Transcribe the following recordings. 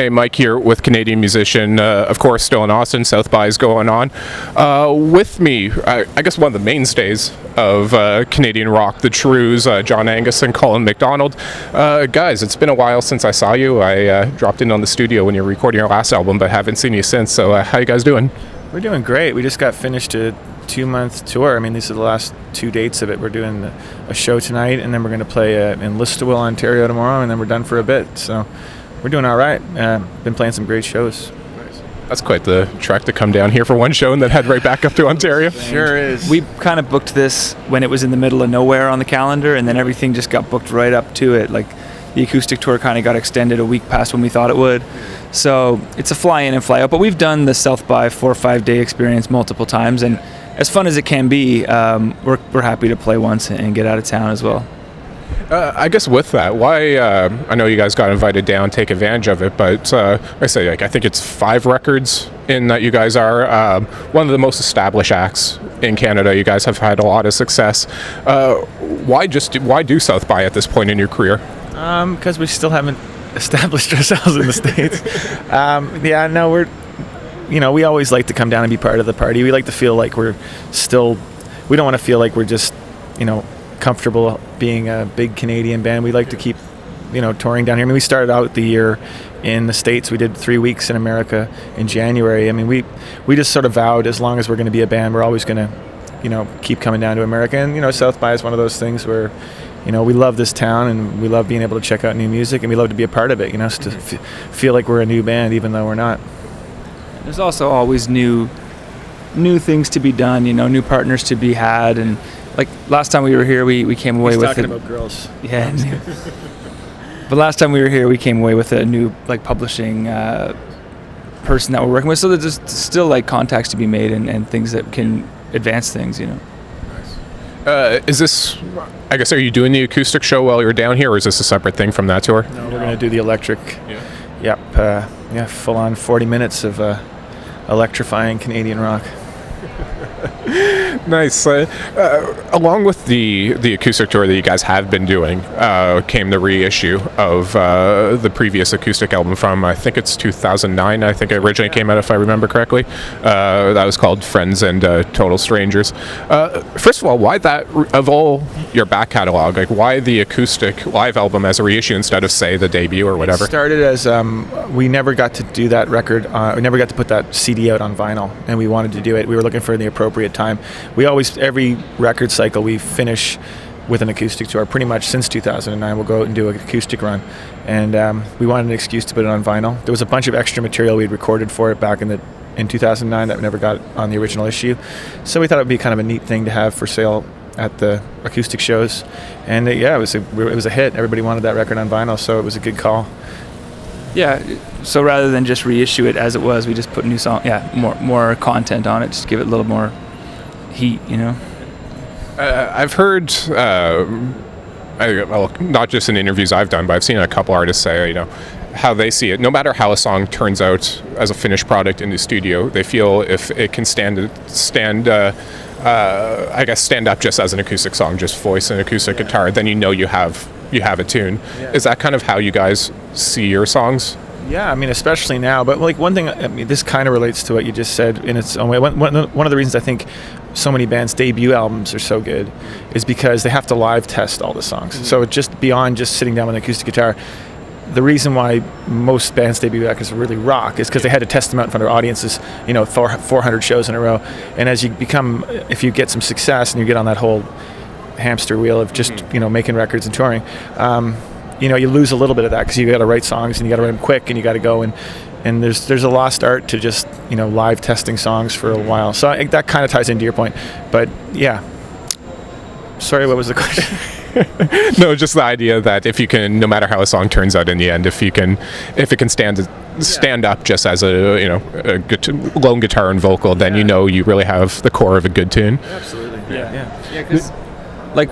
Hey, Mike here with Canadian Musician. Of course, still in Austin. South by is going on. With me, I guess one of the mainstays of Canadian rock, the Trews, John-Angus and Colin MacDonald. Guys, it's been a while since I saw you. I dropped in on the studio when you were recording your last album, but haven't seen you since. So how you guys doing? We're doing great. We just got finished a 2-month tour. I mean, these are the last 2 dates of it. We're doing a show tonight, and then we're going to play in Listowel, Ontario tomorrow, and then we're done for a bit. So we're doing all right. Been playing some great shows. That's quite the trek to come down here for one show and then head right back up to Ontario. Sure is. We kind of booked this when it was in the middle of nowhere on the calendar, and then everything just got booked right up to it. Like the acoustic tour kind of got extended a week past when we thought it would. So it's a fly in and fly out. But we've done the South by 4 or 5 day experience multiple times, and as fun as it can be, we're happy to play once and get out of town as well. I guess with that, why? I know you guys got invited down, take advantage of it, but I say, like, I think it's 5 records in that you guys are one of the most established acts in Canada. You guys have had a lot of success. Why do South by at this point in your career? Because we still haven't established ourselves in the States. We always like to come down and be part of the party. We like to feel like we don't want to feel like we're just, comfortable being a big Canadian band. We like to keep, touring down here. I mean, we started out the year in the States. We did 3 weeks in America in January. I mean, we just sort of vowed, as long as we're going to be a band, we're always going to, keep coming down to America. And, South by is one of those things where, we love this town and we love being able to check out new music, and we love to be a part of it, to feel like we're a new band, even though we're not. There's also always new things to be done, new partners to be had. And like last time we were here, we came away with talking about girls. Yeah. But last time we were here, we came away with a new publishing person that we're working with. So there's still contacts to be made and things that can advance things, Is this, I guess, are you doing the acoustic show while you're down here, or is this a separate thing from that tour? No, we're going to do the electric. Yeah. Yep. Full on 40 minutes of electrifying Canadian rock. Nice. Along with the acoustic tour that you guys have been doing, came the reissue of the previous acoustic album from, I think it's 2009. I think it originally came out, if I remember correctly. That was called Friends and Total Strangers. First of all, why that, of all your back catalog, why the acoustic live album as a reissue instead of, say, the debut or whatever? It started as we never got to do that record. We never got to put that CD out on vinyl, and we wanted to do it. We were looking for the appropriate time. We always, every record cycle, we finish with an acoustic tour. Pretty much since 2009, we'll go out and do an acoustic run. And we wanted an excuse to put it on vinyl. There was a bunch of extra material we'd recorded for it back in 2009 that we never got on the original issue. So we thought it would be kind of a neat thing to have for sale at the acoustic shows. And it was a hit. Everybody wanted that record on vinyl, so it was a good call. Yeah, so rather than just reissue it as it was, we just put new song, more content on it, just give it a little more heat, I've heard, not just in interviews I've done, but I've seen a couple artists say, how they see it. No matter how a song turns out as a finished product in the studio, they feel if it can stand up just as an acoustic song, just voice and acoustic guitar, then you have a tune. Yeah. Is that kind of how you guys see your songs? Yeah, I mean, especially now. But one thing, this kind of relates to what you just said in its own way. One of the reasons I think so many bands' debut albums are so good is because they have to live test all the songs. Mm-hmm. So just beyond just sitting down with an acoustic guitar, the reason why most bands' debut records really rock is because they had to test them out in front of audiences, 400 shows in a row. And as if you get some success and you get on that whole hamster wheel of just making records and touring, you lose a little bit of that because you got to write songs and you got to write them quick and you got to go and there's a lost art to just live testing songs for a while. So that kind of ties into your point, but yeah. Sorry, what was the question? No, just the idea that if you can, no matter how a song turns out in the end, if it can stand up just as a lone guitar and vocal, then you really have the core of a good tune. Absolutely. Yeah. Because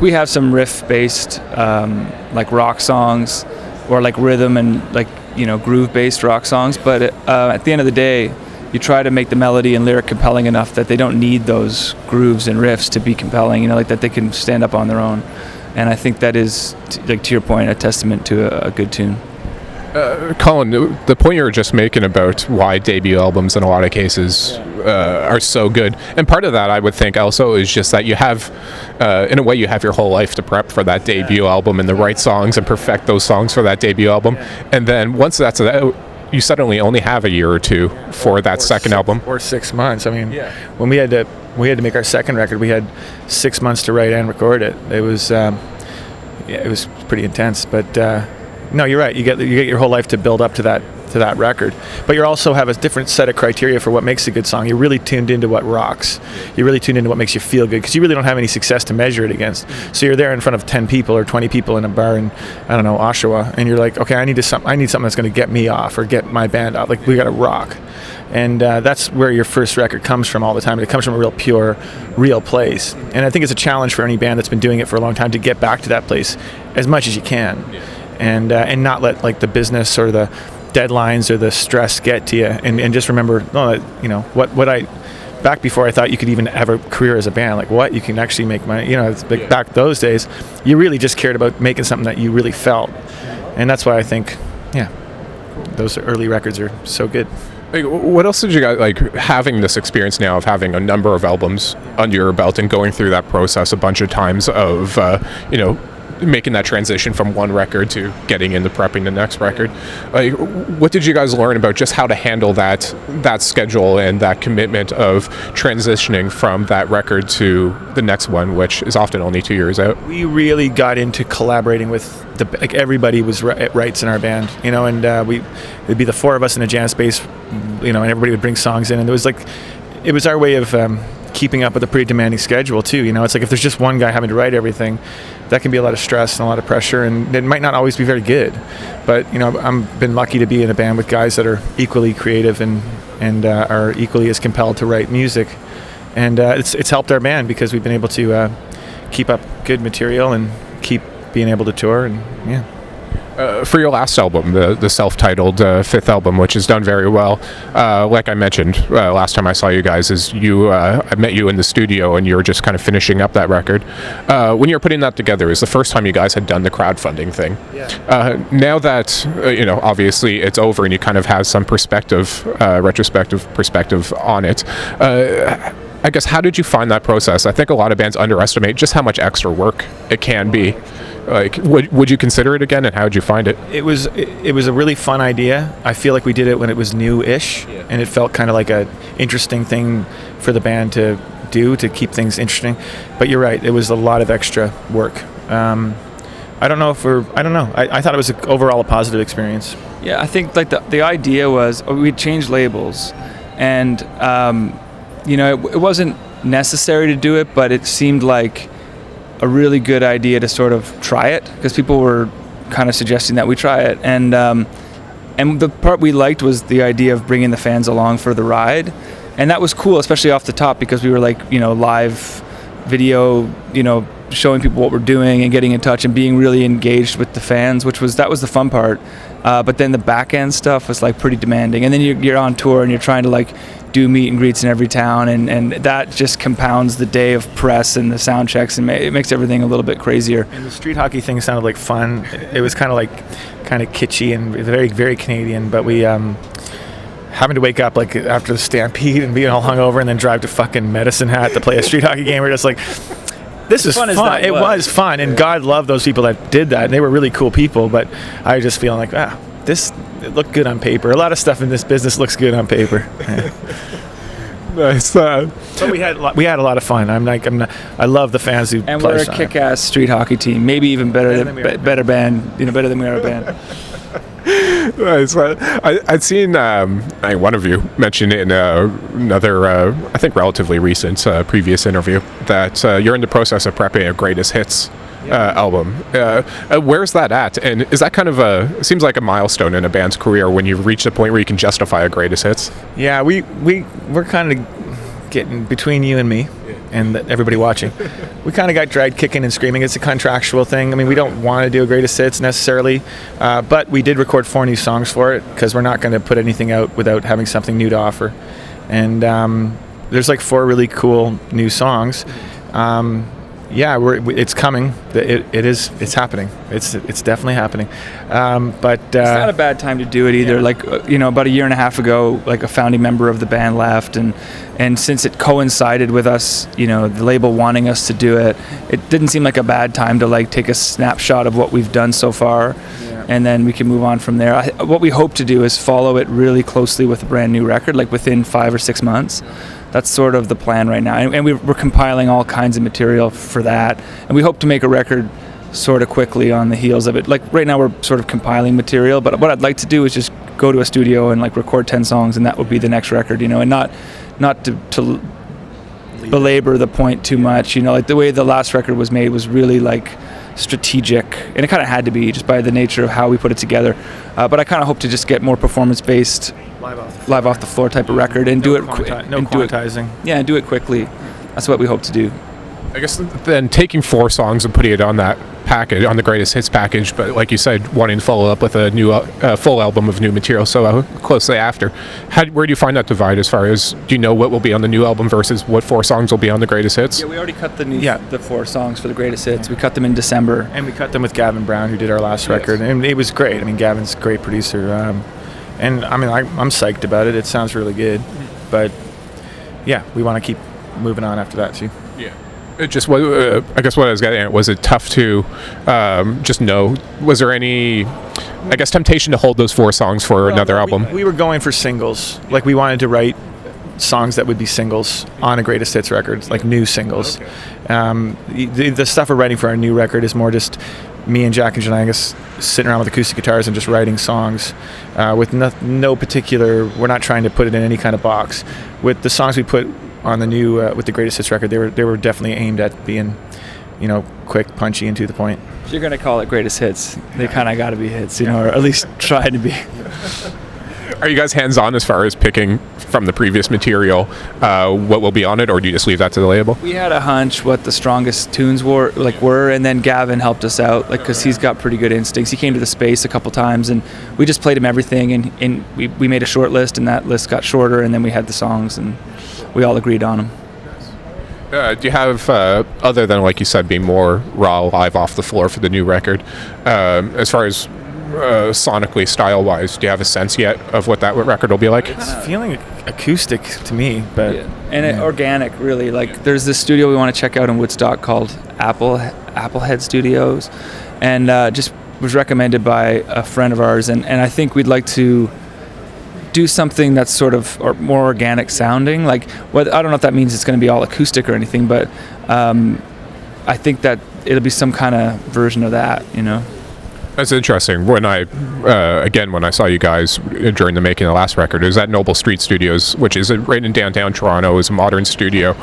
we have some riff-based rock songs, or rhythm and groove-based rock songs, but at the end of the day, you try to make the melody and lyric compelling enough that they don't need those grooves and riffs to be compelling, that they can stand up on their own. And I think that is, to your point, a testament to a good tune. Colin, the point you were just making about why debut albums in a lot of cases are so good, and part of that I would think also is just that you have, in a way, you have your whole life to prep for that debut album and the right songs and perfect those songs for that debut album, and then once that's out, you suddenly only have a year or two for that second album. Or 6 months. I mean, when we had to make our second record, we had 6 months to write and record it. It was pretty intense, but no, you're right. You get your whole life to build up to that record, but you also have a different set of criteria for what makes a good song. You're really tuned into what rocks. You're really tuned into what makes you feel good, because you really don't have any success to measure it against. So you're there in front of 10 people or 20 people in a bar in, I don't know, Oshawa, and you're like, okay, I need something that's going to get me off or get my band off. Like, we got to rock. And that's where your first record comes from all the time. It comes from a real pure, real place. And I think it's a challenge for any band that's been doing it for a long time to get back to that place as much as you can. And not let like the business or the deadlines or the stress get to you, and just remember, what I back before I thought you could even have a career as a band, like what you can actually make money. It's like back those days, you really just cared about making something that you really felt, and that's why I think, those early records are so good. Like, what else did you guys like having this experience now of having a number of albums under your belt and going through that process a bunch of times of making that transition from one record to getting into prepping the next record? Like, what did you guys learn about just how to handle that schedule and that commitment of transitioning from that record to the next one, which is often only 2 years out? We really got into collaborating with everybody was writes in our band, and it'd be the four of us in a jam space, and everybody would bring songs in, and it was our way of keeping up with a pretty demanding schedule too. It's like if there's just one guy having to write everything, that can be a lot of stress and a lot of pressure, and it might not always be very good. But I've been lucky to be in a band with guys that are equally creative and are equally as compelled to write music, and it's helped our band because we've been able to keep up good material and keep being able to tour, and for your last album, the self-titled fifth album, which has done very well, like I mentioned last time I saw you guys, I met you in the studio and you were just kind of finishing up that record. When you were putting that together, it was the first time you guys had done the crowdfunding thing. Now that obviously it's over and you kind of have some retrospective perspective on it, I guess, how did you find that process? I think a lot of bands underestimate just how much extra work it can be. Like, would you consider it again, and how did you find it? It was a really fun idea. I feel like we did it when it was new-ish, and it felt kind of like a interesting thing for the band to do to keep things interesting. But you're right, it was a lot of extra work. I don't know. I thought it was overall a positive experience. Yeah, I think like the idea was we'd change labels, and it wasn't necessary to do it, but it seemed like a really good idea to sort of try it, because people were kind of suggesting that we try it, and the part we liked was the idea of bringing the fans along for the ride, and that was cool, especially off the top, because we were like live video, showing people what we're doing and getting in touch and being really engaged with the fans, that was the fun part. But then the back end stuff was like pretty demanding, and then you're on tour and you're trying to like do meet and greets in every town, and that just compounds the day of press and the sound checks, and it makes everything a little bit crazier. And the street hockey thing sounded like fun. It was kind of kitschy and very, very Canadian, but we having to wake up like after the Stampede and being all hungover and then drive to fucking Medicine Hat to play a street hockey game. We're just like, this is fun. It was fun, and God loved those people that did that, and they were really cool people, but I was just feeling like, it looked good on paper. A lot of stuff in this business looks good on paper. Nice. But we had a lot of fun. I love the fans who and play. We're a kick-ass street hockey team. Maybe even better than we are a band. Nice. I'd seen one of you mention in another, I think, relatively recent previous interview that you're in the process of prepping a greatest hits album. Where's that at? And is that kind of seems like a milestone in a band's career when you've reached a point where you can justify a greatest hits? Yeah, we're kind of getting between you and me and everybody watching. We kind of got dragged kicking and screaming. It's a contractual thing. I mean, we don't want to do a greatest hits necessarily, but we did record 4 new songs for it because we're not going to put anything out without having something new to offer. And there's like 4 really cool new songs. it's coming. It's happening. It's definitely happening. But it's not a bad time to do it either. Like about a year and a half ago, like a founding member of the band left, and since it coincided with us, the label wanting us to do it, it didn't seem like a bad time to like take a snapshot of what we've done so far, and then we can move on from there. What we hope to do is follow it really closely with a brand new record, like within 5 or 6 months. That's sort of the plan right now, and we're compiling all kinds of material for that, and we hope to make a record sort of quickly on the heels of it. Like right now we're sort of compiling material, but what I'd like to do is just go to a studio and like record 10 songs, and that would be the next record, and not to belabor the point too much. Like the way the last record was made was really like strategic, and it kind of had to be just by the nature of how we put it together, but I kind of hope to just get more performance-based live off the floor type of record and do it quantizing. And do it quickly. That's what we hope to do. I guess then taking 4 songs and putting it on that package, on the greatest hits package, but like you said, wanting to follow up with a new full album of new material so closely after. Where do you find that divide as far as, do you know what will be on the new album versus what 4 songs will be on the greatest hits? Yeah, we already cut the 4 songs for the greatest hits. We cut them in December. And we cut them with Gavin Brown, who did our last record, and it was great. I mean, Gavin's a great producer, and I mean, I'm psyched about it. It sounds really good, but yeah, we want to keep moving on after that too. Yeah. It just was, I guess what I was getting at, was it tough to just know, was there any, I guess, temptation to hold those 4 songs for another album? We were going for singles. Like we wanted to write songs that would be singles on a greatest hits record, like new singles. Okay. The stuff we're writing for our new record is more just me and Jack and John-Angus sitting around with acoustic guitars and just writing songs with no particular, we're not trying to put it in any kind of box. With the songs we put on the new with the greatest hits record, they were definitely aimed at being quick, punchy, and to the point. If you're gonna call it greatest hits, they kind of got to be hits, or at least try to be. Are you guys hands-on as far as picking from the previous material what will be on it, or do you just leave that to the label? We had a hunch what the strongest tunes were, and then Gavin helped us out, because he's got pretty good instincts. He came to the space a couple times, and we just played him everything, and we made a short list, and that list got shorter, and then we had the songs, and we all agreed on them. Do you have, other than, like you said, being more raw, live off the floor for the new record, as far as sonically, style-wise, do you have a sense yet of what that record will be like? It's feeling acoustic to me, but organic, really. Like there's this studio we want to check out in Woodstock called Applehead Studios, and just was recommended by a friend of ours, and I think we'd like to do something that's sort of more organic sounding. Like, I don't know if that means it's going to be all acoustic or anything, but I think that it'll be some kind of version of that, That's interesting. When I saw you guys during the making of the last record, it was at Noble Street Studios, which is right in downtown Toronto. It's a modern studio.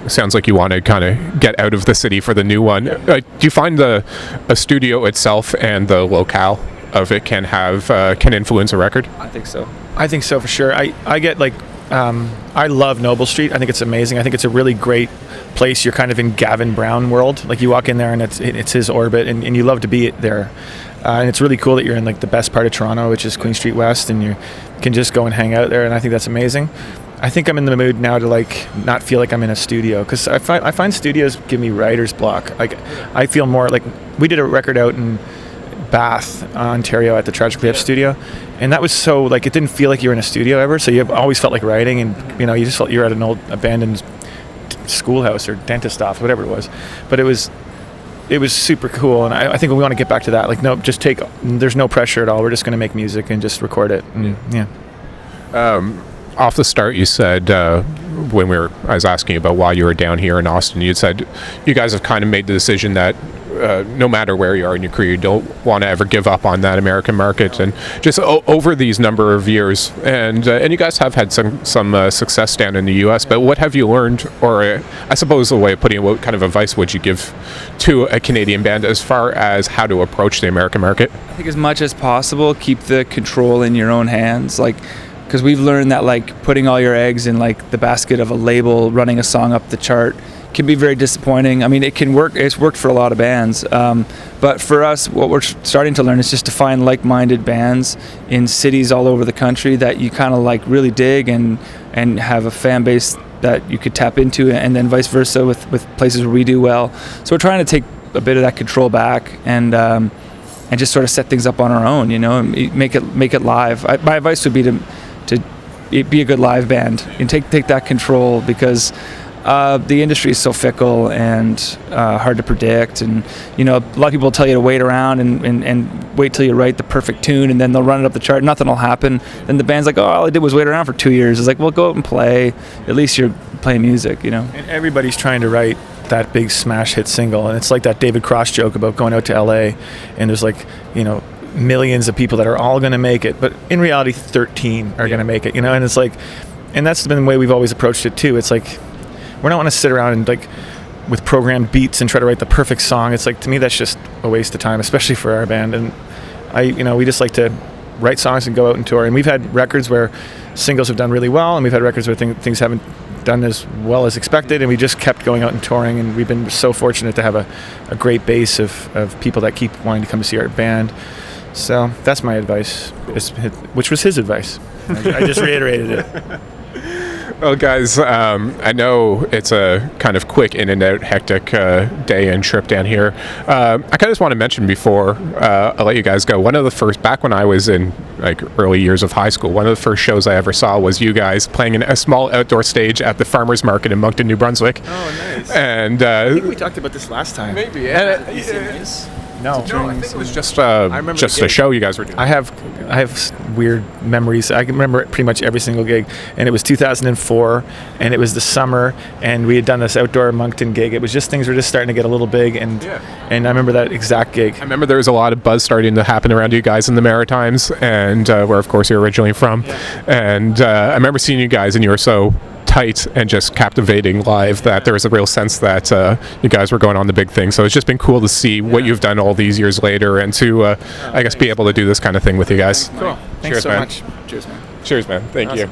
Sounds like you want to kind of get out of the city for the new one. Do you find a studio itself and the locale of it can influence a record? I think so. I think so for sure. I get I love Noble Street. I think it's amazing. I think it's a really great place. You're kind of in Gavin Brown world. Like you walk in there and it's his orbit, and you love to be there. And it's really cool that you're in like the best part of Toronto, which is Queen Street West, and you can just go and hang out there. And I think that's amazing. I think I'm in the mood now to like not feel like I'm in a studio, because I find studios give me writer's block. Like I feel more like, we did a record out in Bath, Ontario, at the Tragically Hip studio, and that was so like, it didn't feel like you were in a studio ever, so you always felt like writing, and you just felt you were at an old abandoned schoolhouse or dentist office, whatever it was. But it was super cool, and I think we want to get back to that. Like, no, there's no pressure at all. We're just going to make music and just record it. And, off the start, you said when I was asking you about why you were down here in Austin, you said you guys have kind of made the decision that no matter where you are in your career, you don't want to ever give up on that American market. And just over these number of years, and you guys have had some success down in the U.S., but what have you learned, or I suppose the way of putting it, what kind of advice would you give to a Canadian band as far as how to approach the American market? I think as much as possible, keep the control in your own hands. Because we've learned that putting all your eggs in the basket of a label, running a song up the chart, can be very disappointing. I mean, it can work. It's worked for a lot of bands, but for us, what we're starting to learn is just to find like-minded bands in cities all over the country that you kind of really dig and have a fan base that you could tap into, and then vice versa with places where we do well. So we're trying to take a bit of that control back and just sort of set things up on our own, you know, and make it live. My advice would be to be a good live band and take that control, because the industry is so fickle and hard to predict, and you know, a lot of people tell you to wait around and wait till you write the perfect tune, and then they'll run it up the chart, nothing will happen. Then the band's like, oh, all I did was wait around for 2 years. It's like, well, go out and play. At least you're playing music, you know. And everybody's trying to write that big smash hit single, and it's like that David Cross joke about going out to LA and there's like, you know, millions of people that are all going to make it, but in reality 13 are going to make it, you know. And it's like, and that's been the way we've always approached it too. It's like, we're not want to sit around and like with programmed beats and try to write the perfect song. It's like, to me, that's just a waste of time, especially for our band. And we just like to write songs and go out and tour. And we've had records where singles have done really well, and we've had records where things haven't done as well as expected, and we just kept going out and touring, and we've been so fortunate to have a great base of people that keep wanting to come to see our band. So that's my advice, which was his advice. I just reiterated it. Well, guys, I know it's a kind of quick in and out, hectic day and trip down here. I kind of just want to mention before I let you guys go, one of the first, back when I was in like early years of high school, one of the first shows I ever saw was you guys playing in a small outdoor stage at the Farmers Market in Moncton, New Brunswick. Oh, nice. And I think we talked about this last time. maybe. No, I think it was just a show you guys were doing. I have weird memories. I can remember pretty much every single gig, and it was 2004, and it was the summer, and we had done this outdoor Moncton gig. It was just, things were just starting to get a little big, and I remember that exact gig. I remember there was a lot of buzz starting to happen around you guys in the Maritimes, and where of course you're originally from. And I remember seeing you guys, and you were so tight and just captivating live that there was a real sense that you guys were going on the big thing. So it's just been cool to see what you've done all these years later, and to I guess be able to do this kind of thing with you guys. Cool. Thanks Cheers, so man. much. Cheers, man. Cheers, man. Thank you.